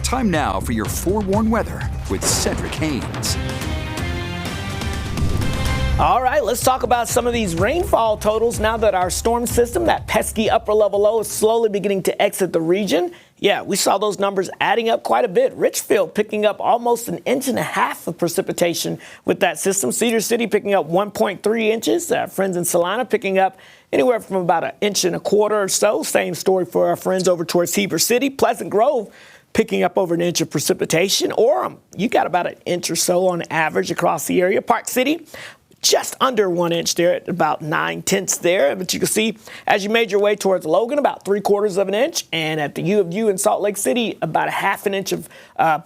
Time now for your forewarned weather with Cedric Haynes. All right, let's talk about some of these rainfall totals now that our storm system, that pesky upper level low, is slowly beginning to exit the region. Yeah, we saw those numbers adding up quite a bit. Richfield picking up almost 1.5 inches of precipitation with that system. Cedar City picking up 1.3 inches. Friends in Salina picking up anywhere from about 1.25 inches or so. Same story for our friends over towards Heber City. Pleasant Grove picking up over 1 inch of precipitation. Orem, you got about 1 inch or so on average across the area. Park City, just under 1 inch there at about 9/10 there. But you can see as you made your way towards Logan, about 3/4 of an inch. And at the U of U in Salt Lake City, about 1/2 inch of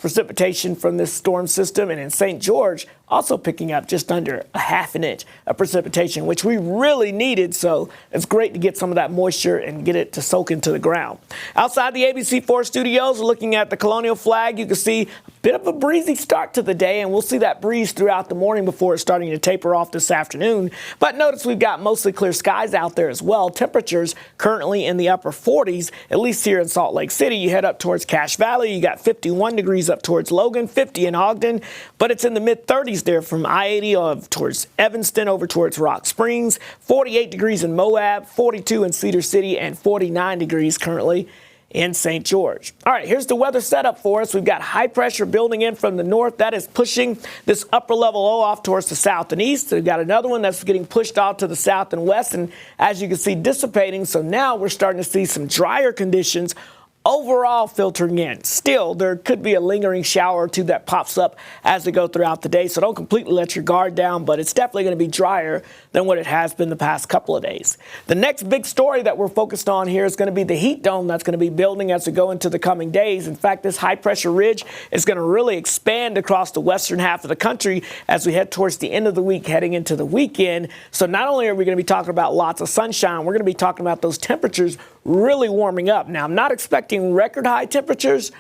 precipitation from this storm system. And in St. George, also picking up just under 1/2 inch of precipitation, which we really needed. So it's great to get some of that moisture and get it to soak into the ground. Outside the ABC4 studios, looking at the Colonial Flag, you can see a bit of a breezy start to the day, and we'll see that breeze throughout the morning before it's starting to taper off this afternoon. But notice we've got mostly clear skies out there as well. Temperatures currently in the upper 40s, at least here in Salt Lake City. You head up towards Cache Valley, you got 51 degrees up towards Logan, 50 in Ogden, but it's in the mid-30s there from I-80 towards Evanston over towards Rock Springs, 48 degrees in Moab, 42 in Cedar City, and 49 degrees currently in St. George. All right, here's the weather setup for us. We've got high pressure building in from the north. That is pushing this upper level low off towards the south and east. We've got another one that's getting pushed off to the south and west, and as you can see, dissipating. So now we're starting to see some drier conditions overall filtering in. Still, there could be a lingering shower or two that pops up as we go throughout the day, so don't completely let your guard down, but it's definitely going to be drier than what it has been the past couple of days. The next big story that we're focused on here is going to be the heat dome that's going to be building as we go into the coming days. In fact, this high pressure ridge is going to really expand across the western half of the country as we head towards the end of the week, heading into the weekend. So not only are we going to be talking about lots of sunshine, we're going to be talking about those temperatures really warming up. Now, I'm not expecting record high temperatures,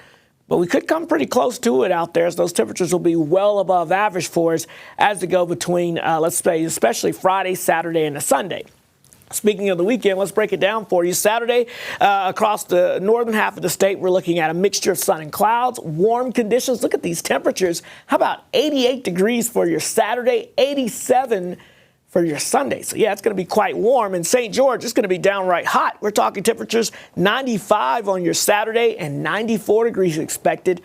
but we could come pretty close to it out there, as those temperatures will be well above average for us as we go between, let's say, especially Friday, Saturday, and a Sunday. Speaking of the weekend, let's break it down for you. Saturday, across the northern half of the state, we're looking at a mixture of sun and clouds, warm conditions. Look at these temperatures. How about 88 degrees for your Saturday, 87 for your Sunday? So yeah, it's going to be quite warm. In St. George, it's going to be downright hot. We're talking temperatures 95 on your Saturday and 94 degrees expected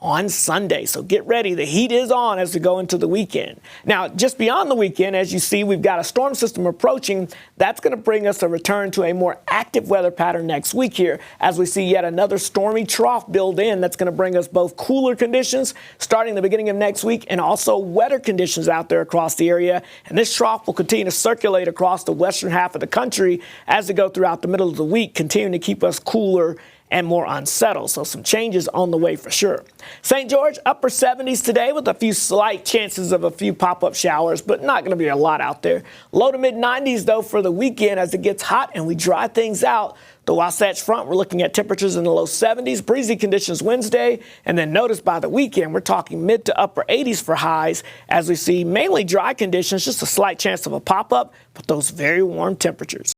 on Sunday. So get ready. The heat is on as we go into the weekend. Now, just beyond the weekend, as you see, we've got a storm system approaching. That's going to bring us a return to a more active weather pattern next week here, as we see yet another stormy trough build in. That's going to bring us both cooler conditions starting the beginning of next week and also wetter conditions out there across the area. And this trough will continue to circulate across the western half of the country as we go throughout the middle of the week, continuing to keep us cooler and more unsettled. So some changes on the way for sure. St. George, upper 70s today with a few slight chances of a few pop-up showers, but not going to be a lot out there. Low to mid 90s, though, for the weekend as it gets hot and we dry things out. The Wasatch Front, we're looking at temperatures in the low 70s, breezy conditions Wednesday, and then notice by the weekend, we're talking mid to upper 80s for highs as we see mainly dry conditions, just a slight chance of a pop-up, but those very warm temperatures.